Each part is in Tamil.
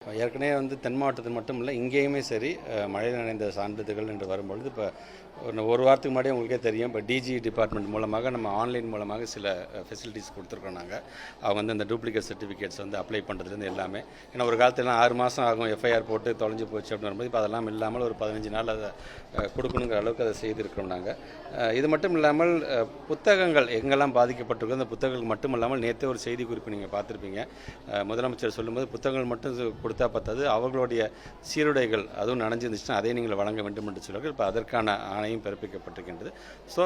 ஏற்கனவே தென் மாவட்டத்தில் மட்டும் இல்லை, இங்கேயுமே சரி மழையில் நனைந்த சான்றிதழ்கள் என்று வரும்பொழுது இப்போ ஒரு வாரத்துக்கு முன்னாடியே உங்களுக்கே தெரியும். இப்போ டிஜி டிபார்ட்மெண்ட் மூலமாக நம்ம ஆன்லைன் மூலமாக சில ஃபெசிலிட்டிஸ் கொடுத்துருக்கோம். நாங்கள் அவங்க இந்த டூப்ளிகேட் சர்டிஃபிகேட்ஸ் அப்ளை பண்ணுறதுலேருந்து எல்லாமே. ஏன்னா ஒரு காலத்துலாம் 6 மாதம் ஆகும் எஃப்ஐஆர் போட்டு தொலைஞ்சு போச்சு அப்படின்னு வரும்போது இப்போ அதெல்லாம் இல்லாமல் ஒரு 15 நாள் அதை கொடுக்கணுங்கிற அளவுக்கு அதை செய்திருக்கிறோம் நாங்கள். இது மட்டும் இல்லாமல் புத்தகங்கள் எங்கெல்லாம் பாதிக்கப்பட்டிருக்கோ அந்த புத்தகங்கள் மட்டும் இல்லாமல் நேற்றே ஒரு செய்தி குறிப்பு நீங்கள் பார்த்துருப்பீங்க. முதலமைச்சர் சொல்லும்போது புத்தகங்கள் மட்டும் கொடுத்தா பார்த்தது, அவர்களுடைய சீருடைகள் அதுவும் நனைஞ்சிருந்துச்சுன்னா அதை நீங்கள் வழங்க வேண்டும் என்று சொல்லுவார்கள். இப்போ அதற்கான ஆணையும் பிறப்பிக்கப்பட்டிருக்கின்றது. ஸோ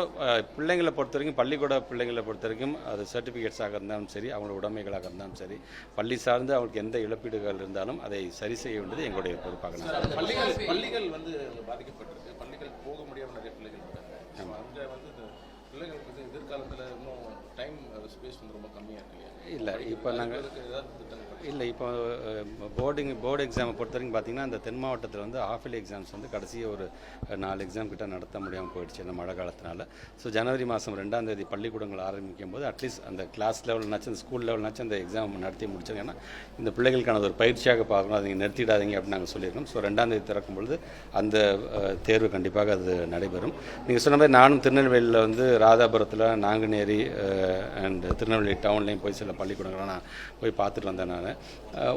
பிள்ளைங்களை பொறுத்த வரைக்கும், பள்ளிக்கூட பிள்ளைங்களை பொறுத்த வரைக்கும் அது சர்டிஃபிகேட்ஸாக இருந்தாலும் சரி, அவங்களோட உடைமைகளாக இருந்தாலும் சரி, பள்ளி சார்ந்து அவங்களுக்கு எந்த இழப்பீடுகள் இருந்தாலும் அதை சரி செய்ய வேண்டியது எங்களுடைய பொறுப்பாக. பள்ளிகள் பாதிக்கப்பட்டிருக்கு, பள்ளிகள் போக முடியாமல் நிறைய பிள்ளைகள் இருக்காங்க. அங்கே பிள்ளைகளுக்கு எதிர்காலத்தில் இன்னும் டைம் ஸ்பேஸ் ரொம்ப கம்மியாக இருக்கு. இப்போ நாங்கள் இப்போ போர்டு எக்ஸாமை பொறுத்த வரைக்கும் பார்த்தீங்கன்னா இந்த தென் மாவட்டத்தில் ஹாஃப் இயர்லி எக்ஸாம்ஸ் கடைசியாக ஒரு 4 எக்ஸாம் கிட்ட நடத்த முடியாமல் போயிடுச்சு இந்த மழை காலத்தினால. ஸோ ஜனவரி மாதம் 2ஆம் தேதி பள்ளிக்கூடங்கள் ஆரம்பிக்கும் போது அட்லீஸ்ட் அந்த கிளாஸ் லெவல்னாச்சும் அந்த ஸ்கூல் லெவல்னாச்சும் அந்த எக்ஸாம் நடத்தி முடிச்சாங்க. ஏன்னா இந்த பிள்ளைகளுக்கான ஒரு பயிற்சியாக பார்க்கணும், அதை நீங்கள் நிறுத்திடாதீங்க அப்படின்னு நாங்கள் சொல்லியிருக்கோம். ஸோ 2ஆம் தேதி திறக்கும் பொழுது அந்த தேர்வு கண்டிப்பாக அது நடைபெறும். நீங்கள் சொன்ன மாதிரி நானும் திருநெல்வேலியில் ராதாபுரத்தில், நாங்குநேரி அண்ட் திருநெல்வேலி டவுன்லேயும் போய் சில பள்ளிக்கூடங்களை நான் போய் பார்த்துட்டு வந்தேன். நான்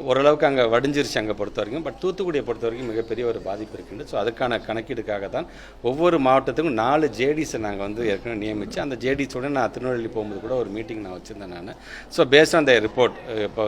ஓரளவுக்கு அங்கே வடிஞ்சிருச்சு அங்கே பொறுத்த வரைக்கும். பட் தூத்துக்குடியை பொறுத்த வரைக்கும் மிகப்பெரிய ஒரு பாதிப்பு இருக்கின்றது. ஸோ அதுக்கான கணக்கீடுக்காக தான் ஒவ்வொரு மாவட்டத்துக்கும் 4 ஜேடிஸை நாங்கள் ஏற்கனவே நியமித்து, அந்த ஜேடிஸோட நான் திருநெல்வேலி போகும்போது கூட ஒரு மீட்டிங் நான் வச்சுருந்தேன் நான். So based on the report இப்போ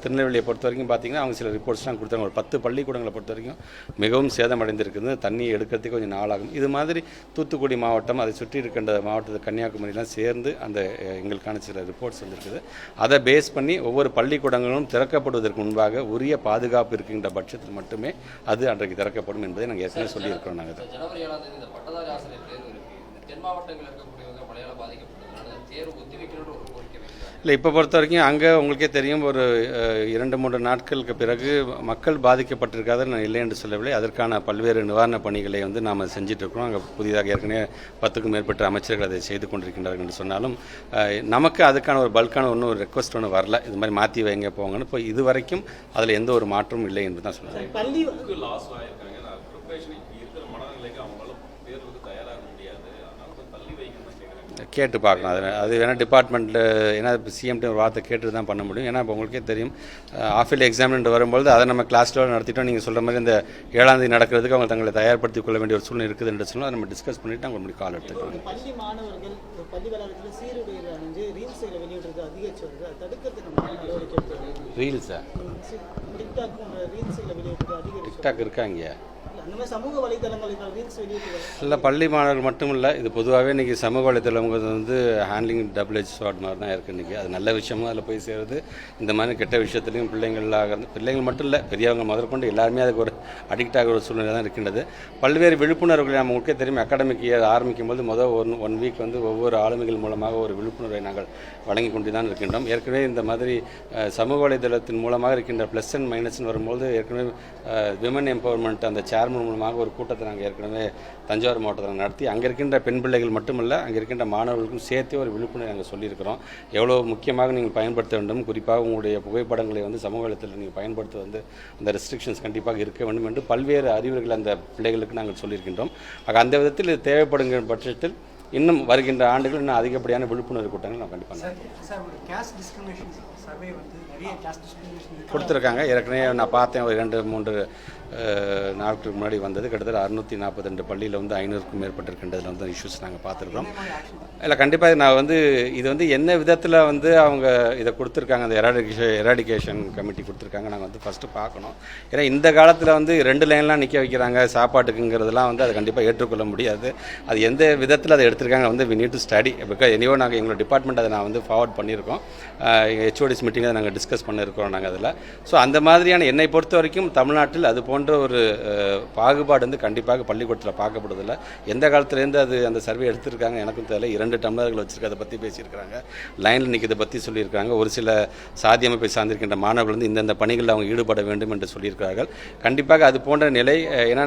திருநெல்வேலியை பொறுத்த வரைக்கும் பார்த்திங்கன்னா அவங்க சில ரிப்போர்ட்ஸ்லாம் கொடுத்தாங்க. ஒரு 10 பள்ளிக்கூடங்களை பொறுத்த வரைக்கும் மிகவும் சேதமடைந்திருக்குது, தண்ணி எடுக்கிறதுக்கு கொஞ்சம் நாளாகும். இது மாதிரி தூத்துக்குடி மாவட்டம், அதை சுற்றி இருக்கின்ற மாவட்டத்தை கன்னியாகுமரிலாம் சேர்ந்து அந்த எங்களுக்கான சில ரிப்போர்ட்ஸ் வந்துருக்குது. அதை பேஸ் பண்ணி ஒவ்வொரு பள்ளிக்கூடங்களும் திறக்கப்படுவதற்கு முன்பாக உரிய பாதுகாப்பு இருக்கின்ற பட்சத்தில் மட்டுமே அது அன்றைக்கு திறக்கப்படும் என்பதை நாங்கள் ஏற்கனவே சொல்லியிருக்கிறோம். நாங்கள் ஜனவரி 7ஆம் தேதி இந்த பட்டதாரி ஆசிரியர் தேர்வு இருக்குது. தென் மாவட்டங்களில் இருக்கக்கூடியவங்க மழையால் பாதிக்கப்பட்டதுனால தேர்வு ஒத்திவைக்கணும்னு ஒரு கோரிக்கை வைக்கிறாங்க. இல்லை, இப்போ பொறுத்த வரைக்கும் அங்கே உங்களுக்கே தெரியும், ஒரு 2-3 நாட்களுக்கு பிறகு மக்கள் பாதிக்கப்பட்டிருக்காத நான் இல்லை என்று சொல்லவில்லை. அதற்கான பல்வேறு நிவாரணப் பணிகளை நாம் செஞ்சிட்ருக்கிறோம். அங்கே புதிதாக ஏற்கனவே 10க்கும் மேற்பட்ட அமைச்சர்கள் அதை செய்து கொண்டிருக்கின்றார்கள் என்று சொன்னாலும் நமக்கு அதுக்கான ஒரு பல்கான ஒரு ரெக்வஸ்ட் வரல, இது மாதிரி மாற்றி வைங்க போங்கன்னு. இப்போ இது வரைக்கும் அதில் எந்த ஒரு மாற்றமும் இல்லை என்று தான் சொல்லுவாங்க. கேட்டு பார்க்கணும். அது வேணால் டிபார்ட்மெண்ட்டில், ஏன்னா சிஎம்டி ஒரு வார்த்தை கேட்டு தான் பண்ண முடியும். ஏன்னா இப்போ உங்களுக்கே தெரியும், ஆஃப் இயர்லி எக்ஸாம்னு வரும்பொழுது அதை நம்ம கிளாஸில் நடத்திட்டோம். நீங்கள் சொல்கிற மாதிரி இந்த 7ஆம் தேதி நடக்கிறதுக்கு அவங்க தங்களை தயார்படுத்திக் கொள்ள வேண்டிய ஒரு சூழ்நிலை இருக்குது என்று சொன்னால் அதை நம்ம டிஸ்கஸ் பண்ணிவிட்டு அவங்க முன்னாடி கால் எடுத்துக்கலாம். பள்ளி மாணவர்கள் பள்ளி வளாகத்தில் சீருடையில் அணிஞ்சு ரீல்ஸை வெளியிடுறது அதிகரிச்சு வருது. அதை தடுக்கிறதுக்கு நம்ம நடவடிக்கை எடுத்துருக்கோம். ரீல்ஸா? டிக்டாக் போன்ற ரீல்ஸில் வெளியிடுறது அதிகரிச்சு. டிக்டாக் இருக்காங்க அந்த மாதிரி சமூக வலைதளங்களில் ரீல்ஸ் வெளியிட்டு இல்லை, பள்ளி மாணவர்கள் மட்டும் இல்லை, இது பொதுவாகவே இன்றைக்கி சமூக வலைதளங்கிறது ஹேண்ட்லிங் டபுள் எட்ஜ் ஷார்ட் மாதிரி தான் இருக்குது இன்றைக்கி. அது நல்ல விஷயமும் அதில் போய் சேருது. இந்த மாதிரி கெட்ட விஷயத்துலையும் பிள்ளைங்கள் மட்டும் இல்லை, பெரியவங்க முதற்கொண்டு எல்லாருமே அதுக்கு ஒரு அடிக்ட் ஆகிற ஒரு சூழ்நிலை தான் இருக்கின்றது. பல்வேறு விழிப்புணர்வுகளை நம்ம உங்களுக்கே தெரியும், அகாடமிக் இயர் ஆரம்பிக்கும் போது ஒன் வீக் ஒவ்வொரு ஆளுமைகள் மூலமாக ஒரு விழிப்புணர்வை நாங்கள் வழங்கி கொண்டு தான் இருக்கின்றோம். ஏற்கனவே இந்த மாதிரி சமூக வலைதளத்தின் மூலமாக இருக்கின்ற ப்ளஸ் அண்ட் மைனஸ்ன்னு வரும்போது ஏற்கனவே விமன் எம்பவர்மெண்ட் அந்த சேர்மன் மூலமாக ஒரு கூட்டத்தை நாங்கள் ஏற்கனவே தஞ்சாவூர் மாவட்டத்தில் நடத்தி அங்கே இருக்கின்ற பெண் பிள்ளைகள் மட்டுமல்ல, அங்கே இருக்கின்ற மாணவர்களுக்கும் சேர்த்தே ஒரு விழிப்புணர்வை நாங்கள் சொல்லியிருக்கிறோம். எவ்வளோ முக்கியமாக நீங்கள் பயன்படுத்த வேண்டும், குறிப்பாக உங்களுடைய புகைப்படங்களை சமூக வலைத்தளத்தில் நீங்கள் பயன்படுத்த அந்த ரெஸ்ட்ரிக்ஷன்ஸ் கண்டிப்பாக இருக்க வேண்டும் என்று பல்வேறு அறிவுரைகள் அந்த பிள்ளைகளுக்கு நாங்கள் சொல்லியிருக்கின்றோம். அந்த விதத்தில் இது தேவைப்படுகிற பட்சத்தில் இன்னும் வருகின்ற ஆண்டுகள் இன்னும் அதிகப்படியான விழிப்புணர்வு கூட்டங்கள் நான் கண்டிப்பாக கொடுத்துருக்காங்க. ஏற்கனவே நான் பார்த்தேன், ஒரு 2-3 நாட்களுக்கு முன்னாடி வந்தது. கிட்டத்தட்ட 642 பள்ளியில் 500க்கும் மேற்பட்டிருக்கின்றதில் இஷ்யூஸ் நாங்கள் பார்த்துருக்கோம். இல்லை, கண்டிப்பாக நான் இது என்ன விதத்தில் அவங்க இதை கொடுத்துருக்காங்க, அந்த எராடிகேஷன் கமிட்டி கொடுத்துருக்காங்க. நாங்கள் ஃபஸ்ட்டு பார்க்கணும். ஏன்னா இந்த காலத்தில் 2 லைன்லாம் நிற்க வைக்கிறாங்க சாப்பாட்டுக்குங்கிறதுலாம் அதை கண்டிப்பாக ஏற்றுக்கொள்ள முடியாது. அது எந்த விதத்தில் அதை எடுத்திருக்காங்க we need to study. Because anyway நாங்கள் எங்களோட டிபார்ட்மெண்ட் அதை நான் ஃபார்வர்ட் பண்ணியிருக்கோம். ஹெச்ஓடிஸ் மீட்டிங்கை நாங்கள் டிஸ்கஸ் பண்ணியிருக்கிறோம் நாங்கள் அதில். ஸோ அந்த மாதிரியான என்னை பொறுத்த வரைக்கும் தமிழ்நாட்டில் அது போன்ற போன்ற ஒரு பாகுபாடு வந்து கண்டிப்பாக பள்ளிக்கூடத்தில் பார்க்கப்படுதில்லை. எந்த காலத்துலேருந்து அது அந்த சர்வே எடுத்திருக்காங்க எனக்கும் தெரியல. 2 டம்ளர்கள் வச்சுருக்க அதை பற்றி பேசியிருக்கிறாங்க, லைனில் நிற்கிறதை பற்றி சொல்லியிருக்காங்க. ஒரு சில சாதி அமைப்பை சார்ந்திருக்கின்ற மாணவர்கள் வந்து இந்தந்த பணிகளில் அவங்க ஈடுபட வேண்டும் என்று சொல்லியிருக்கிறார்கள். கண்டிப்பாக அது போன்ற நிலை, ஏன்னா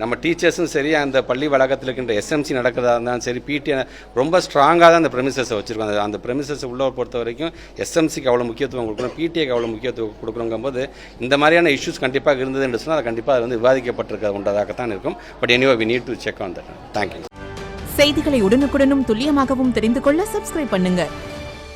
நம்ம டீச்சர்ஸும் சரி, அந்த பள்ளி வளாகத்தில் இருக்கின்ற எஸ்எம்சி நடக்கிறதா இருந்தாலும் சரி, பிடி ரொம்ப ஸ்ட்ராங்காக தான் அந்த ப்ரெமிசஸை வச்சுருக்கோம். அந்த ப்ரெமிசஸை உள்ளே பொறுத்த வரைக்கும் எஸ்எம்சிக்கு அவ்வளோ முக்கியத்துவம் கொடுக்கணும், பிடிஏக்கு அவ்வளோ முக்கியத்துவம் கொடுக்கணுங்கும்போது இந்த மாதிரியான இஷ்யூஸ் கண்டிப்பாக இருந்தது என்று சொன்னால் அது கண்டிப்பாக அது வந்து விவாதிக்கப்பட்டிருக்க உண்டதாகத்தான் இருக்கும். But anyway we need to check on that. Thank you. செய்திகளை உடனுக்குடனும் துல்லியமாகவும் தெரிந்து கொள்ள சப்ஸ்கிரைப் பண்ணுங்க.